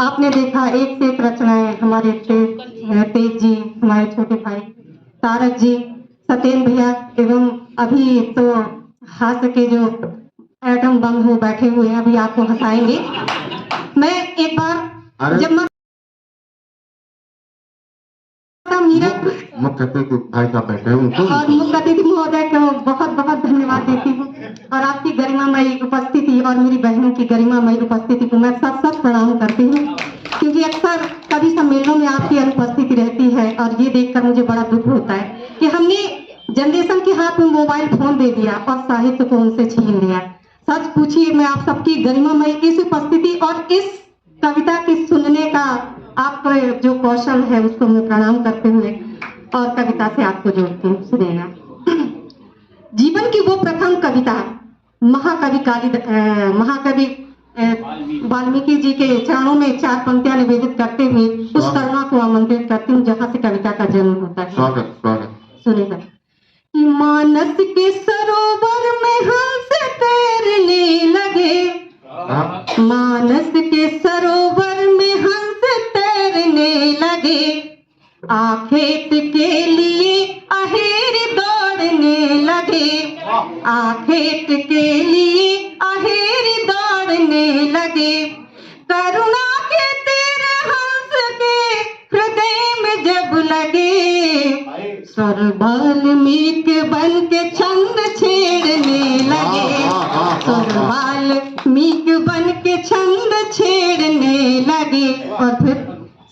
आपने देखा एक से एक रचनाएं हमारे तेज जी, हमारे छोटे भाई तारक जी, सत्येंद्र भैया एवं अभी तो हास्य के जो एटम बम हो बैठे हुए हैं, अभी आपको हंसाएंगे। मैं एक बार जब मुख्य अतिथि भाई साहब बैठे हैं उनको और मुख्य अतिथि महोदय को बहुत बहुत धन्यवाद देती हूँ, और आपकी गरिमामयी उपस्थिति और मेरी बहनों की गरिमामयी उपस्थिति को मैं सत प्रणाम करती हूँ, क्योंकि अक्सर कभी सम्मेलनों में आपकी अनुपस्थिति रहती है और ये देखकर मुझे बड़ा दुख होता है कि हमने जनरेशन के हाथ में मोबाइल फोन दे दिया और साहित्य को उनसे छीन लिया। सच पूछिए, मैं आप सबकी गरिमामयी इस उपस्थिति और इस कविता के सुनने का आपका जो कौशल है उसको मैं प्रणाम करते हुए और कविता से आपको जोड़ती हूँ, सुनेगा। जीवन की वो प्रथम कविता महाकवि वाल्मीकि जी के चरणों में 4 पंक्तियां निवेदित करते हुए उस करुणा को आमंत्रित करती हूँ जहाँ से कविता का जन्म होता है। स्वागत सुनेगा। कि मानस के सरोवर में हंस तैरने लगे, मानस के सरोवर में हंस तैरने लगे, आखेट के लिए अहेर दौड़ने लगे, आखेट के लिए अहेर दौड़ने लगे, करुणा के तीर हंस के हृदय में जब लगे, स्वर वाल्मीकि बन के छंद छेड़ने लगे, स्वर वाल्मीकि बन के छंद छेड़ने लगे। और फिर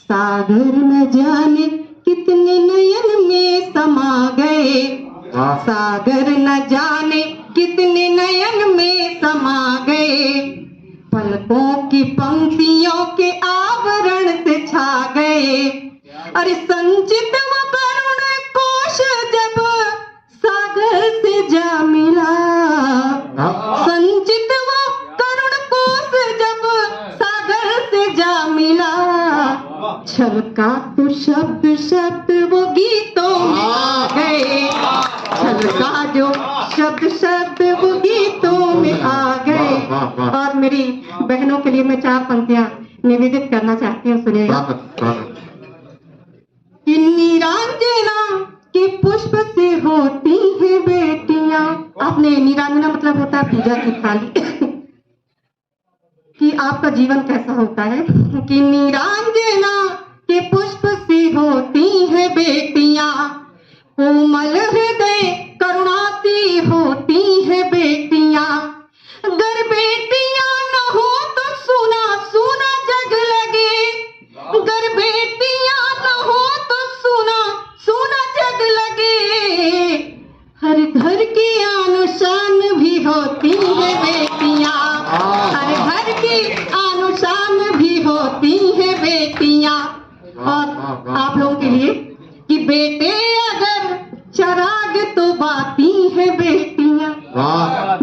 सागर न जाने कितने नयन में समा गए, सागर न जाने कितने नयन में समा गए, पलकों की पंक्तियों के आवरण से छा गए। अरे संचित व करुण कोश जब सागर से जा मिला, संचित व करुण कोश जब सागर से जा मिला, छलका तो शब्द शब्द वो गीतों में आ गए, छलका जो शब्द शब्द वो गीतों में आ गए। और मेरी बहनों के लिए मैं 4 पंक्तियां निवेदित करना चाहती हूँ, सुनिएगा। कि नीरांजना के पुष्प से होती है बेटियां, आपने नीरांजना मतलब होता है पूजा की थाली कि आपका जीवन कैसा होता है। कि नीरांजना के पुष्प से होती है बेटियां, कोमल हृदय करुणाती होती है बेटियां, अगर बेटियां न हो तो सुना सुना जग लगे, अगर बेटियां न हो तो सुना सुना जग लगे, हर घर की आन शान भी होती है बेटियां, हर घर की आन शान भी होती है बेटियां। और आप लोगों के लिए कि बेटे अगर चराग तो बाती है बेटियां,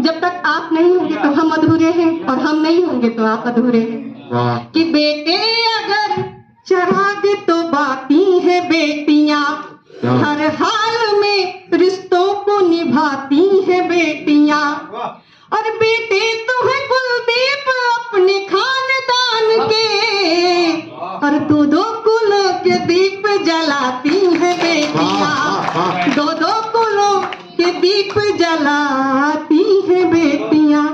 जब तक आप नहीं होंगे तो हम अधूरे हैं और हम नहीं होंगे तो आप अधूरे हैं। कि बेटे अगर चराग तो बाती है बेटियां, हर हाल में रिश्तों को निभाती है बेटियां, और बेटे तो है कुलदीप अपने खानदान के, और 2-2 कुलों के दीप जलाती है बेटियां, 2-2 कुलों के दीप जलाती है बेटियां।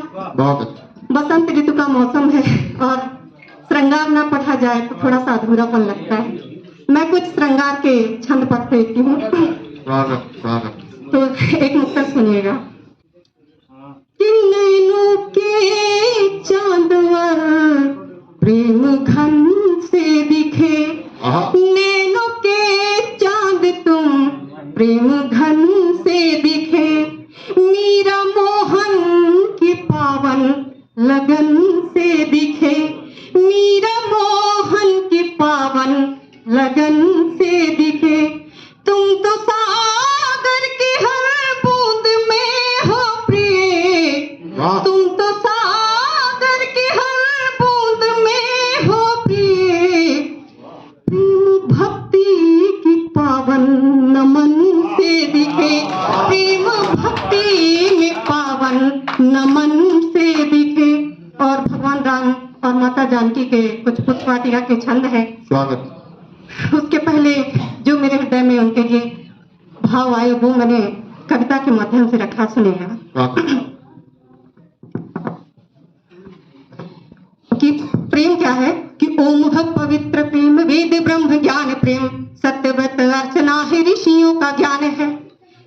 बसंत ऋतु का मौसम है और श्रृंगार ना पढ़ा जाए तो थोड़ा सा अधूरापन लगता है। मैं कुछ श्रृंगार के छंद पढ़ देती हूँ, तो एक मुक्तक सुनिएगा। कि नैनों के चांदवर प्रेम घन से दिखे, नैनों के चांद तुम प्रेम घन से दिखे, मीरा मोहन की पावन लगन से दिखे, मीरा मोहन की पावन लगन से दिखे, तुम तो सागर की हर बूंद में हो प्रिय, तुम तो सागर की हर बूंद में हो प्रिय, प्रेम भक्ति की पावन नमन से जानकी के कुछ पुष्प वाटिका के छंद है। स्वागत। उसके पहले जो मेरे हृदय में उनके लिए भाव आए वो मैंने कविता के माध्यम से रखा, सुनेगा। स्वागत। कि प्रेम क्या है कि ओम है पवित्र प्रेम, वेद ब्रह्म ज्ञान प्रेम, सत्यव्रत अर्चना है ऋषियों का ज्ञान है।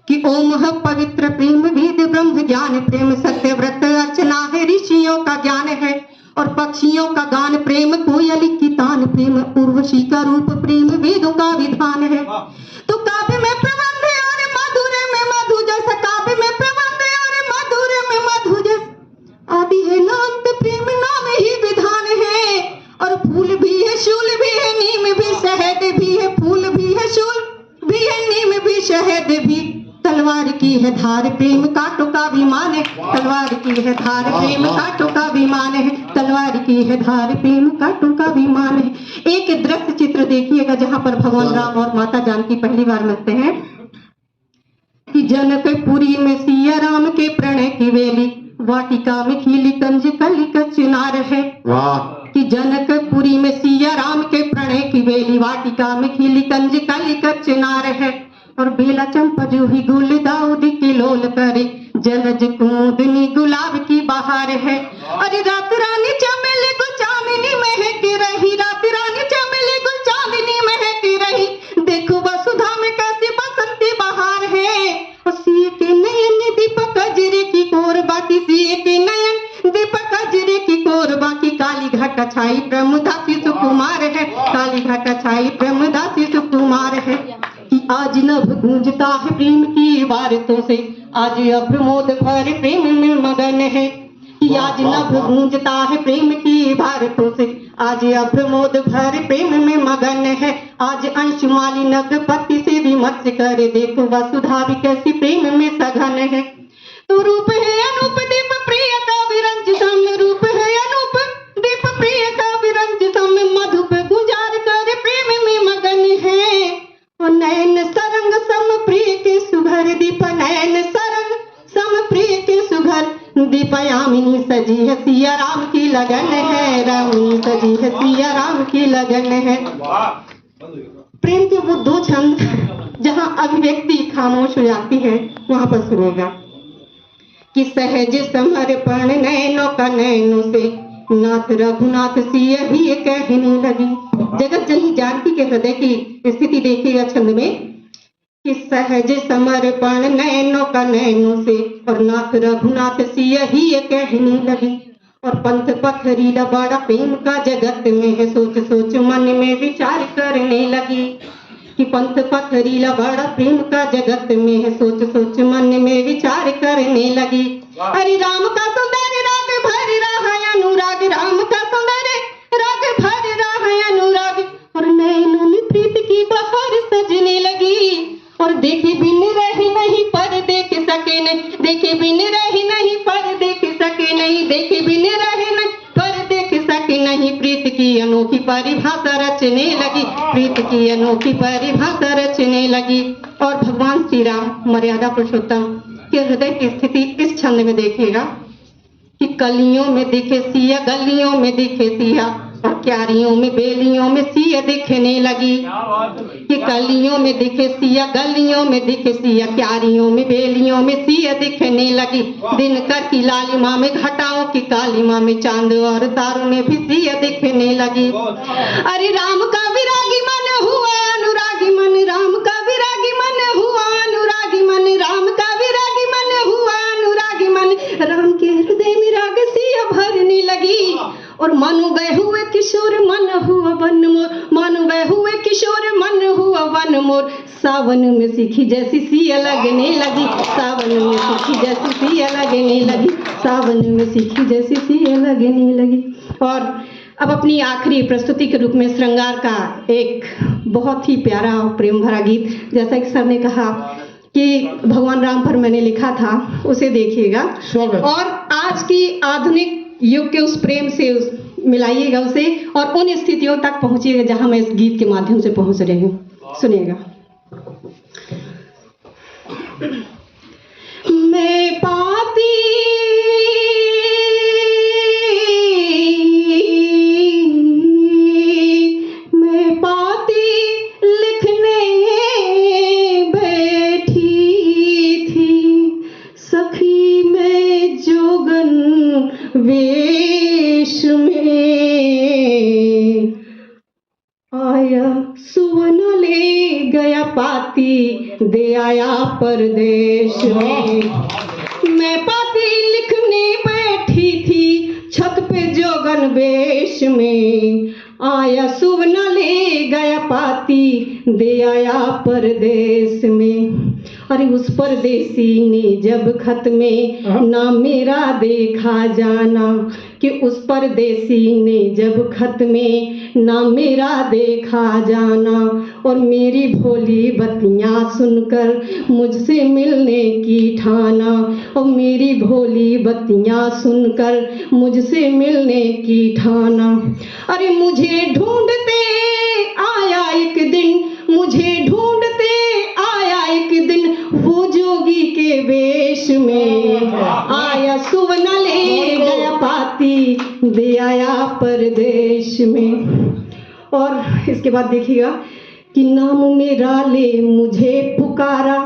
कि ओम है पवित्र प्रेम, वेद ब्रह्म ज्ञान प्रेम, सत्यव्रत अर्चना है ऋषियों का ज्ञान है। और पक्षियों का गान प्रेम, कोयली की तान प्रेम, उर्वशी का रूप प्रेम, वेदों का विधान है। तो काव्य में प्रबंध और मधुर में मधु जैसा, काव्य में प्रबंध और मधुर में मधु जैसा, आदि है नाम प्रेम, नाम ही विधान है। और फूल भी है, शूल भी है, नीम भी, शहद भी है, फूल भी है, शूल भी है, नीम भी, शहद भी। तलवार की है धार प्रेम, कांटों का विमान है। तलवार की है धार प्रेम, कांटों का विमान है। तलवार की है धार प्रेम, कांटों का विमान है। एक दृश्य चित्र देखिएगा जहां पर भगवान राम और माता जानकी पहली बार मिलते हैं। कि जनकपुरी में सिया राम के प्रणय की वेली, वाटिका में खिली कंज कली का चिनार है। वाह। कि जनकपुरी में सिया राम के प्रणय की वेली, वाटिका में खिली कंज कली का चिनार है। और बेला चंपा जूही गुल दाऊदी की लोल करे, जलज कूदनी गुलाब की बहार है। अरे रात रानी चमेली गुल चांदनी महक रही, रात रानी चमेली गुल चांदनी महक रही, देखो वसुधा में कैसी बसंती बहार है। और सिए के नयन दीपक अजरे की कोर बाकी, सिए के नयन दीपक अजरे की कोर बाकी, काली घटा छाई ब्रह्मदासी सुकुमार है, काली घटा छाई ब्रह्मदासी सुकुमार है। कि आज नभ गूंजता है प्रेम की वारतों से, आज अप्रमोद भरे प्रेम में मगन है। कि आज नभ गूंजता है प्रेम की वारतों से, आज अप्रमोद भरे प्रेम में मगन है। आज अंशुमाली नगपति से विमर्श करे, देखो वसुधा भी कैसी प्रेम में सघन है। तो रूप है अनूप दीप प्रिय का विरंज सम, रूप है अनूप दीप प्रिय का विरंज सम, मधुप गुजार कर प्रेम में मगन है। और नयन सरंग सम प्रिय के सुघर दीप, नयन सरंग सम प्रिय के सुघर दीप, यामिनी सजी है सिया राम की लगन है, रामिनी सजी है सिया राम की लगन है। प्रेम के वो दो छंद जहां अभिव्यक्ति खामोश हो जाती है वहां पर सुनेगा। कि सहज समर्पण नैनों का नैनों से, नाथ रघुनाथ सिया ही कहने लगी। जगत जननी जानकी के हृदय की स्थिति देखिएगा छंद में। कि सहज समर्पण नैनों का नैनों से, और नाथ रघुनाथ सिया ही कहने लगी। और पंथ पथरीला बड़ा प्रेम का जगत में है, सोच सोच मन में विचार करने लगी। कि पंथ पथरीला बड़ा प्रेम का जगत में है, सोच सोच मन में विचार करने लगी। हरि राम का सौंदर्य राग भर रहा है अनुराग, राम का सौंदर्य राग भर रहा है अनुराग। और नैनों में प्रीत की बहार सजने लगी। और देखे बिन रही नहीं पर देख सके नहीं, देखे बिन रही नहीं पर देख सके नहीं, देखे बिन रही नहीं पर देख सके नहीं, प्रीत की अनोखी परिभाषा रचने लगी, प्रीत की अनोखी परिभाषा रचने लगी। और भगवान श्री राम मर्यादा पुरुषोत्तम के हृदय की स्थिति इस छंद में देखिएगा। कि कलियों में दिखे सिया, गलियों में दिखे सिया, और क्यारियों में बेलियों में सिया दिखने लगी। कि कलियों में दिखे सिया, गलियों में दिखे सिया, क्यारियों में बेलियों में सिया दिखने लगी। दिनकर की लालिमा में, घटाओं की कालिमा में, चांद और तारों में भी सिया दिखने लगी। अरे राम का विरागी मन हुआ अनुरागी मन, राम का विरागी मन हुआ अनुरागी मन, राम का विरागी मन हुआ अनुरागी मन, राम के हृदय में राग सिया भरने लगी। और मानो गए हुए किशोर मन हुआ वन मोर, मानो गए हुए किशोर मन हुआ वन मोर, सावन में सीखी जैसी सिया लगने लगी, सावन में सीखी जैसी सिया लगने लगी, सावन में सीखी जैसी सिया लगने लगी। और अब अपनी आखिरी प्रस्तुति के रूप में श्रृंगार का एक बहुत ही प्यारा और प्रेम भरा गीत, जैसा कि सर ने कहा कि भगवान राम पर मैंने लिखा था, उसे देखिएगा। और आज की आधुनिक युग के उस प्रेम से मिलाइएगा उसे, और उन स्थितियों तक पहुंचिएगा जहां मैं इस गीत के माध्यम से पहुंच रही हूँ। सुनिएगा। मैं पाती पाती दे आया परदेश में। मैं पाती लिखने बैठी थी छत पे जोगन वेश में, आया सुवना ले गया पाती दे आया परदेश में। अरे उस परदेसी ने जब खत में ना मेरा देखा जाना, कि उस परदेसी ने जब खत में ना मेरा देखा जाना, और मेरी भोली बत्तियां सुनकर मुझसे मिलने की ठाना, और मेरी भोली बत्तियां सुनकर मुझसे मिलने की ठाना। अरे मुझे ढूंढते आया एक दिन, मुझे ढूंढते आया एक दिन, वो जोगी के वेश में, आया सुवना ले गया पाती दे आया परदेश में। और इसके बाद देखिएगा कि नाम मेरा ले मुझे पुकारा,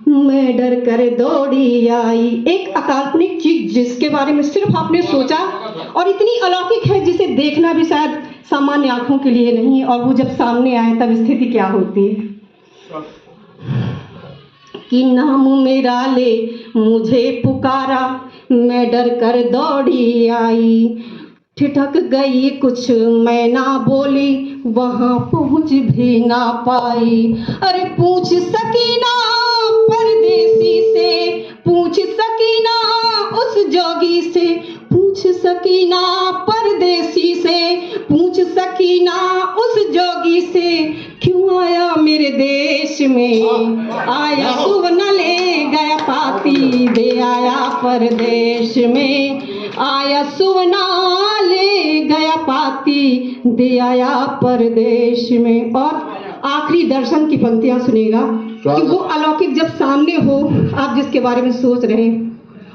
मैं डर कर दौड़ी आई। एक अकाल्पनिक चीज जिसके बारे में सिर्फ आपने सोचा और इतनी अलौकिक है जिसे देखना भी शायद सामान्य आंखों के लिए नहीं, और वो जब सामने आए तब स्थिति क्या होती है। कि नाम मेरा ले मुझे पुकारा, मैं डर कर दौड़ी आई। ठिठक गई कुछ मैं ना बोली, वहां पहुंच भी ना पाई। अरे पूछ सकी ना परदेसी से, पूछ सकी ना उस जोगी से, पूछ सकी ना परदेसी से, पूछ सकी ना उस जोगी से, क्यों आया मेरे देश में, आया सुवना ले गया पाती दे आया परदेश में, आया सुवना ले गया पाती दे आया परदेश में। और आखिरी दर्शन की पंक्तियां सुनेगा कि वो अलौकिक जब सामने हो, आप जिसके बारे में सोच रहे हैं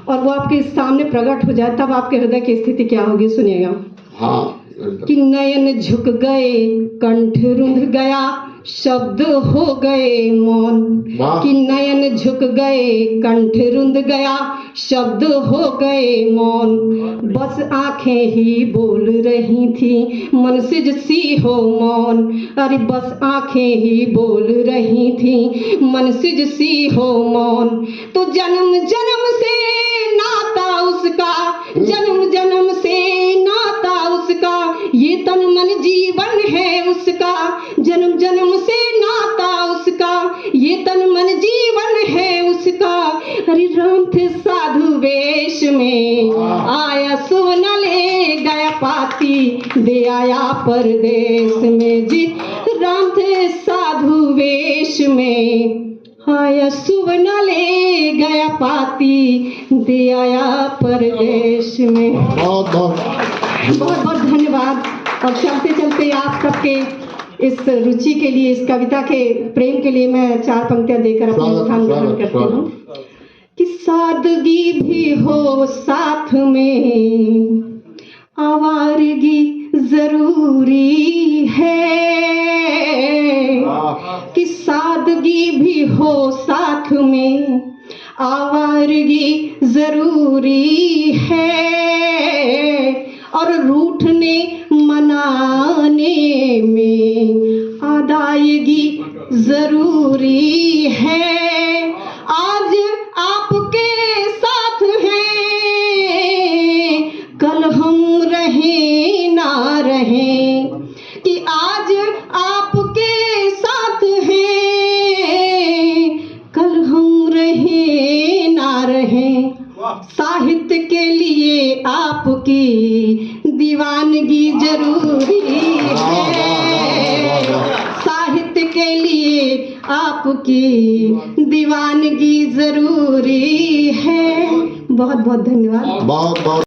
और वो आपके सामने प्रकट हो जाए, तब आपके हृदय की स्थिति क्या होगी, सुनिएगा। हाँ, कि नयन झुक गए, कंठ रुंध गया, शब्द हो गए मौन। कि नयन झुक गए, कंठ रुंध गया, शब्द हो गए मौन। बस आंखें ही बोल रही थी, मनसिज सी हो मौन। अरे बस आंखें ही बोल रही थी, मनसिज सी हो मौन। तो जन्म जन्म से नाता उसका, जन्म जन्म से नाता उसका, ये तन मन जीवन है उसका, जन्म जन्म से नाता उसका, ये तन मन जीवन है उसका। अरे राम थे साधु वेश में, आया सुवना ले गया पाती दे आया परदेश में। जी राम थे साधु वेश में, आया सुवना ले गया पाती दे आया परदेश में। बहुत बहुत बहुत बहुत धन्यवाद। और चलते चलते आप सबके इस रुचि के लिए, इस कविता के प्रेम के लिए मैं 4 पंक्तियां देकर अपना स्थान ग्रहण करती हूँ। कि सादगी भी हो साथ में, आवारगी जरूरी है। कि सादगी भी हो साथ में, आवारगी जरूरी है। और रूठने मनाने में अदायगी जरूरी है। आज आपके साथ हैं, कल हम रहें ना रहें। कि आज आपके साथ हैं, कल हम रहें ना रहें। साहित्य के लिए आपकी दीवानगी जरूरी है। साहित्य के लिए आपकी दीवानगी जरूरी है। बहुत बहुत धन्यवाद। बहुत बहुत